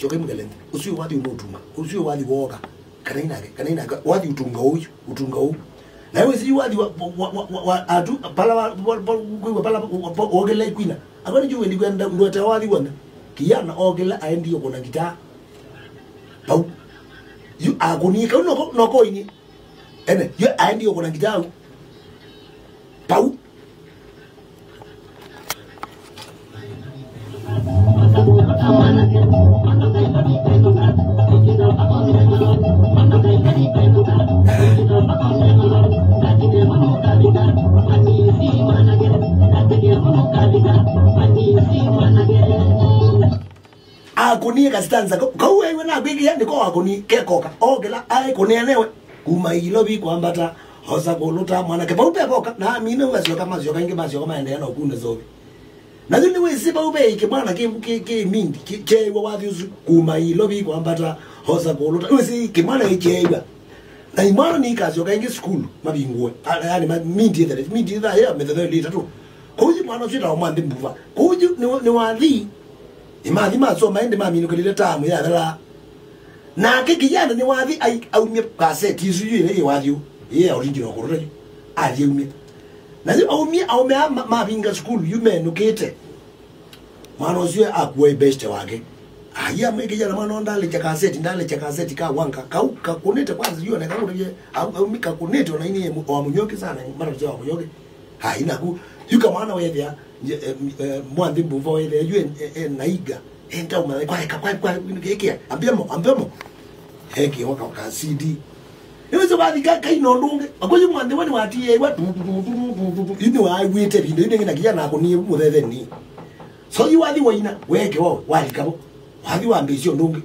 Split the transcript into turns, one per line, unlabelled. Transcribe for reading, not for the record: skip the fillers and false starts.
choke mgalende usio wadi unotuma usio wadi woga kanina wadi utunga huyu na wewe si wadi wa atu pala ogela kwina abani juwe ndi kwenda ndo tawali wana kiyana ogela aendi yoko na gitaa pau yu agonika noko ini ene yu aendi yoko na gitaa pau agonia kastanza ko wewe na bigi yani ko agoni kekoka ogela ai konenewe kuma ilobi kwambata hosa koluta mwana ke paupe boka na mine wasio kama sio kange basio kama ende na ukune zobe na zini we siba ube ke mwana ke mindi ke wathi uzu kuma ilobi kwambata hosa koluta usi ke mwana icheiba na imwana ni kasio kange school mabingwe yani mindi da ya methodology litatu kuji mwana sita omande mbuva kuji ni wathi imadi maso maende mami nukelile tamu ya dala na kikijana ni wathi au mie cassette isu yile wathi ye original korore ali umie na zi au mie mabinga school yume nukete mano sio akwe best wake aya mekijana mano ndale cha cassette ka wanka ka kunete kwanza yone ka urije au mika kunete na ini wa munyoke sana mara sio wa munyoke haina ku yuka mwana wewe ya mwandi mbuvo ile yuen naiga enda umale kwa keke ambemo heki waka ka CD niwezo baadhi kaka inondunge akoje mwandi wani watie watu ini wa wite bindo ine ngina kijana akoni muthethe ni so yu wathi waina weke wo wali kabo wathi wa mbisio ndunge